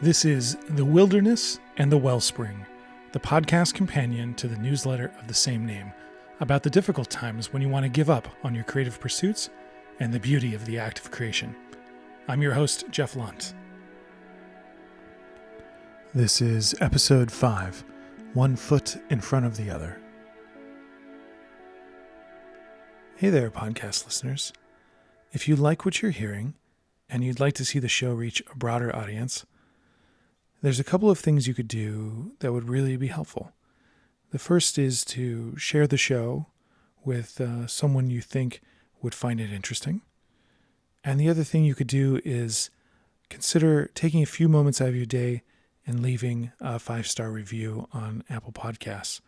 This is The Wilderness and the Wellspring, the podcast companion to the newsletter of the same name, about the difficult times when you want to give up on your creative pursuits and the beauty of the act of creation. I'm your host, Jeff Lunt. This is episode 5, One Foot in Front of the Other. Hey there, podcast listeners. If you like what you're hearing and you'd like to see the show reach a broader audience, there's a couple of things you could do that would really be helpful. The first is to share the show with someone you think would find it interesting. And the other thing you could do is consider taking a few moments out of your day and leaving a 5-star review on Apple Podcasts.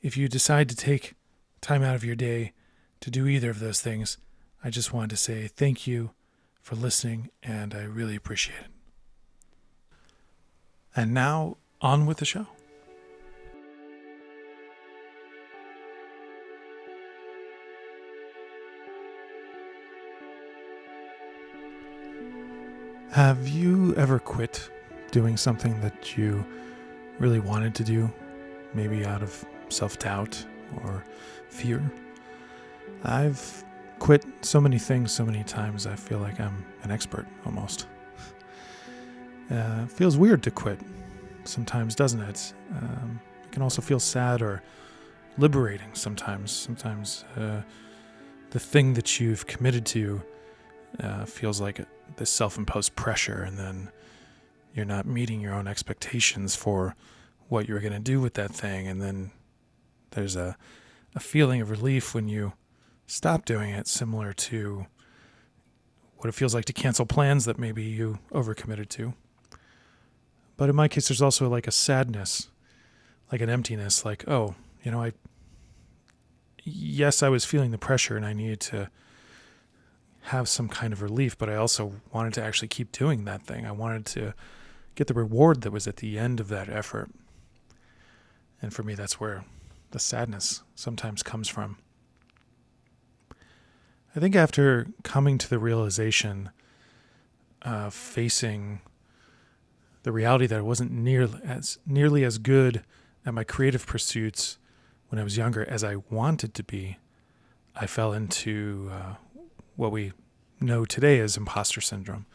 If you decide to take time out of your day to do either of those things, I just wanted to say thank you for listening, and I really appreciate it. And now, on with the show. Have you ever quit doing something that you really wanted to do, maybe out of self-doubt or fear? I've quit so many things so many times, I feel like I'm an expert almost. It feels weird to quit sometimes, doesn't it? It can also feel sad or liberating sometimes. Sometimes the thing that you've committed to feels like this self-imposed pressure, and then you're not meeting your own expectations for what you're going to do with that thing, and then there's a feeling of relief when you stop doing it, similar to what it feels like to cancel plans that maybe you overcommitted to. But in my case, there's also like a sadness, like an emptiness, like, oh, yes, I was feeling the pressure and I needed to have some kind of relief, but I also wanted to actually keep doing that thing. I wanted to get the reward that was at the end of that effort. And for me, that's where the sadness sometimes comes from. I think after coming to the realization, facing the reality that I wasn't nearly as good at my creative pursuits when I was younger as I wanted to be, I fell into what we know today as imposter syndrome.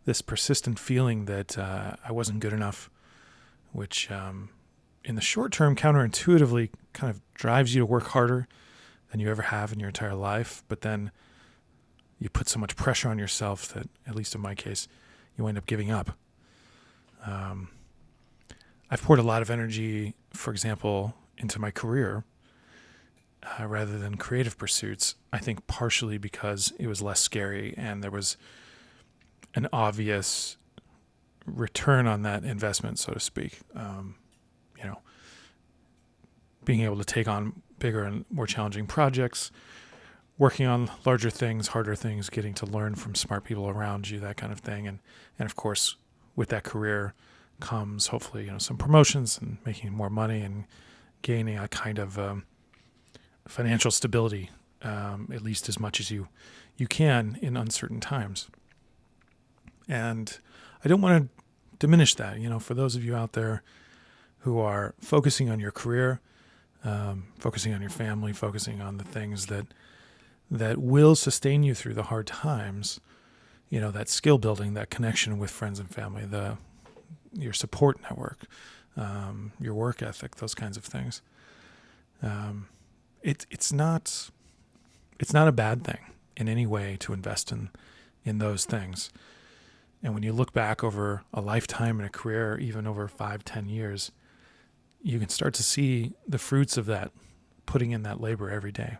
This persistent feeling that I wasn't good enough, which in the short term counterintuitively kind of drives you to work harder than you ever have in your entire life. But then you put so much pressure on yourself that, at least in my case, you end up giving up. I've poured a lot of energy, for example, into my career rather than creative pursuits. I think partially because it was less scary and there was an obvious return on that investment, so to speak. Being able to take on bigger and more challenging projects, working on larger things, harder things, getting to learn from smart people around you, that kind of thing. And of course, with that career comes hopefully, some promotions and making more money and gaining a kind of financial stability, at least as much as you can in uncertain times. And I don't want to diminish that. For those of you out there who are focusing on your career, focusing on your family, focusing on the things that will sustain you through the hard times, that skill building, that connection with friends and family, your support network, your work ethic, those kinds of things. It's not a bad thing in any way to invest in those things. And when you look back over a lifetime and a career, even over 5-10 years, you can start to see the fruits of that, putting in that labor every day.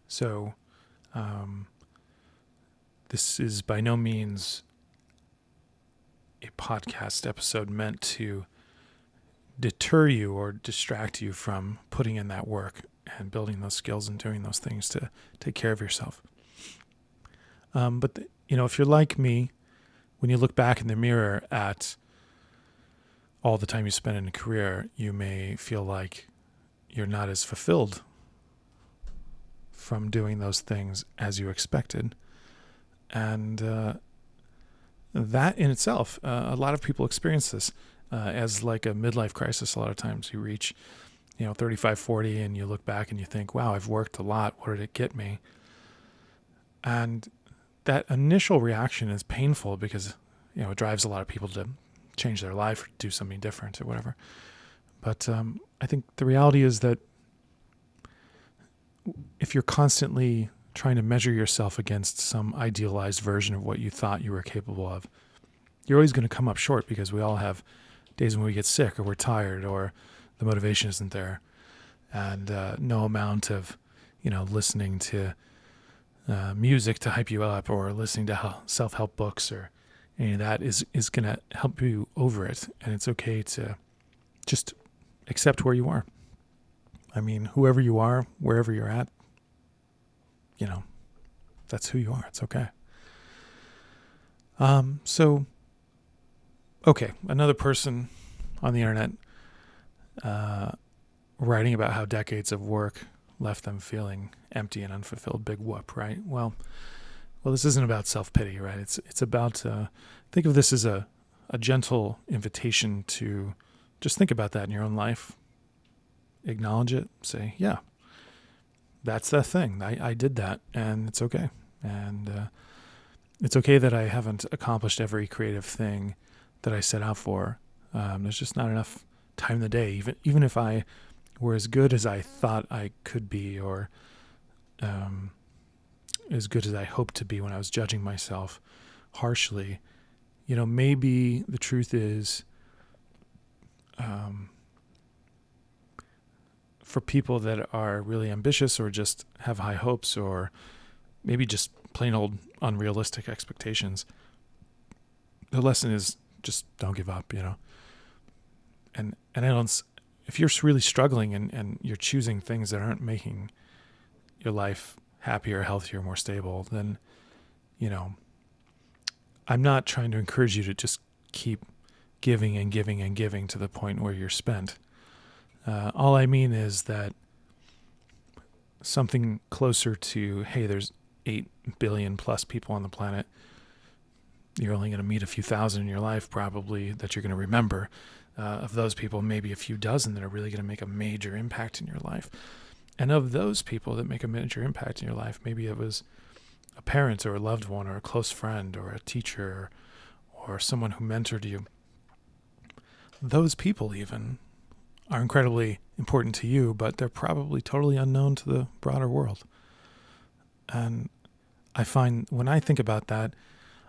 So this is by no means a podcast episode meant to deter you or distract you from putting in that work and building those skills and doing those things to take care of yourself. But if you're like me, when you look back in the mirror at all the time you spend in a career, you may feel like you're not as fulfilled from doing those things as you expected. And that in itself, a lot of people experience this as like a midlife crisis. A lot of times you reach, 35, 40, and you look back and you think, wow, I've worked a lot. What did it get me? And that initial reaction is painful because, it drives a lot of people to change their life or do something different or whatever. But I think the reality is that if you're constantly trying to measure yourself against some idealized version of what you thought you were capable of, you're always going to come up short, because we all have days when we get sick or we're tired or the motivation isn't there. And no amount of, listening to music to hype you up or listening to self-help books or any of that is going to help you over it. And it's okay to just accept where you are. I mean, whoever you are, wherever you're at, that's who you are. It's okay. Okay, another person on the internet writing about how decades of work left them feeling empty and unfulfilled. Big whoop, right? Well, this isn't about self-pity, right? It's about, think of this as a gentle invitation to just think about that in your own life. Acknowledge it. Say, yeah, that's that thing. I did that, and it's okay. And it's okay that I haven't accomplished every creative thing that I set out for. There's just not enough time in the day. Even if I were as good as I thought I could be, or as good as I hoped to be when I was judging myself harshly, maybe the truth is, for people that are really ambitious or just have high hopes or maybe just plain old unrealistic expectations, the lesson is just don't give up, And I don't, if you're really struggling and you're choosing things that aren't making your life happier, healthier, more stable, then, I'm not trying to encourage you to just keep giving and giving and giving to the point where you're spent. All I mean is that something closer to, hey, there's 8 billion plus people on the planet. You're only going to meet a few thousand in your life, probably, that you're going to remember. Of those people, maybe a few dozen that are really going to make a major impact in your life. And of those people that make a major impact in your life, maybe it was a parent or a loved one or a close friend or a teacher or someone who mentored you. Those people even are incredibly important to you, but they're probably totally unknown to the broader world. And I find when I think about that,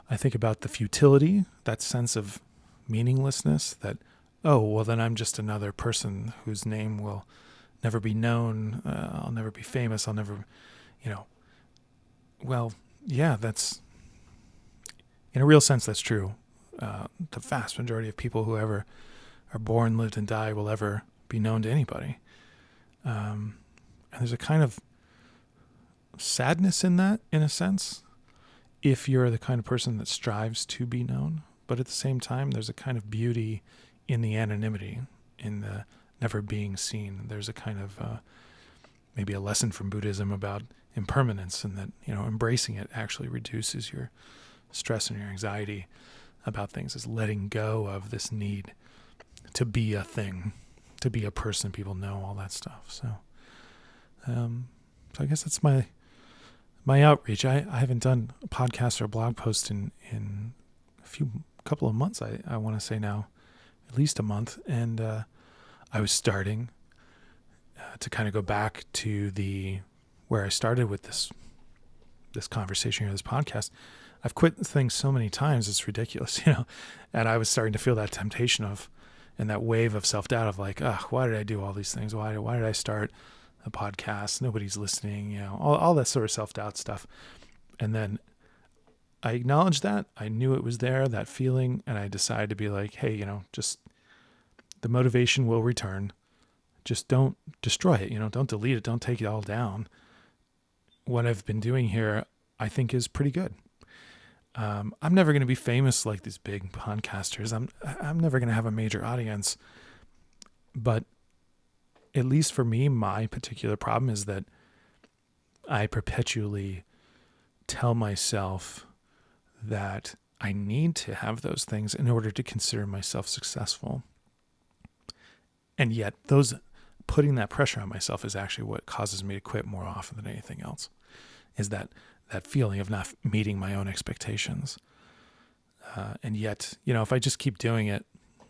I think about the futility, that sense of meaninglessness, that, oh, well, then I'm just another person whose name will never be known. I'll never be famous. I'll never, well, yeah, that's, in a real sense, that's true. The vast majority of people who ever are born, lived, and die will ever be known to anybody. And there's a kind of sadness in that, in a sense, if you're the kind of person that strives to be known. But at the same time, there's a kind of beauty in the anonymity, in the never being seen. There's a kind of maybe a lesson from Buddhism about impermanence, and that, embracing it actually reduces your stress and your anxiety about things, is letting go of this need to be a thing, to be a person people know, all that stuff. So I guess that's my outreach. I haven't done a podcast or a blog post in a couple of months. I want to say now, at least a month. And I was starting to kind of go back to where I started with this conversation here, this podcast. I've quit things so many times, it's ridiculous, and I was starting to feel that temptation and that wave of self-doubt of like, why did I do all these things? Why did I start a podcast? Nobody's listening, all that sort of self-doubt stuff. And then I acknowledged that. I knew it was there, that feeling, and I decided to be like, hey, just the motivation will return. Just don't destroy it, don't delete it, don't take it all down. What I've been doing here, I think, is pretty good. I'm never going to be famous like these big podcasters. I'm never going to have a major audience. But at least for me, my particular problem is that I perpetually tell myself that I need to have those things in order to consider myself successful. And yet putting that pressure on myself is actually what causes me to quit more often than anything else, is that feeling of not meeting my own expectations. And yet, if I just keep doing it,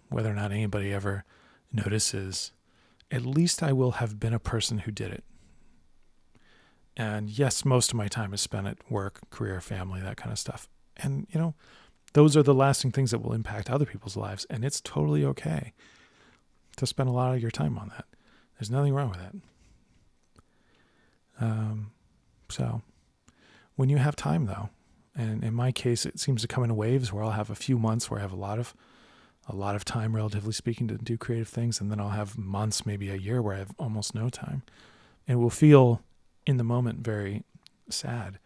whether or not anybody ever notices, at least I will have been a person who did it. And yes, most of my time is spent at work, career, family, that kind of stuff. And, those are the lasting things that will impact other people's lives. And it's totally okay to spend a lot of your time on that. There's nothing wrong with that. So when you have time, though, and in my case, it seems to come in waves where I'll have a few months where I have a lot of time, relatively speaking, to do creative things. And then I'll have months, maybe a year, where I have almost no time. And it will feel in the moment very sad.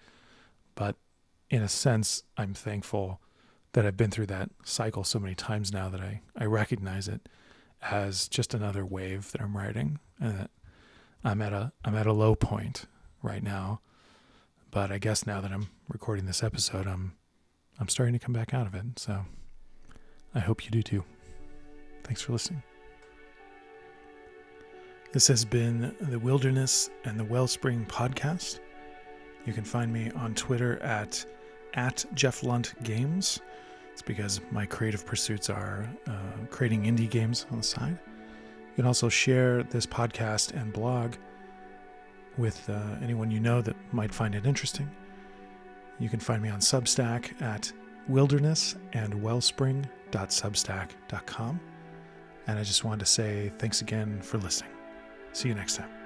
But in a sense, I'm thankful that I've been through that cycle so many times now that I recognize it as just another wave that I'm riding, and that I'm at a low point right now. But I guess now that I'm recording this episode, I'm starting to come back out of it. So I hope you do too. Thanks for listening. This has been the Wilderness and the Wellspring podcast. You can find me on Twitter at Jeff Lunt Games. It's because my creative pursuits are creating indie games on the side. You can also share this podcast and blog with anyone you know that might find it interesting. You can find me on Substack at wildernessandwellspring.substack.com. And I just wanted to say thanks again for listening. See you next time.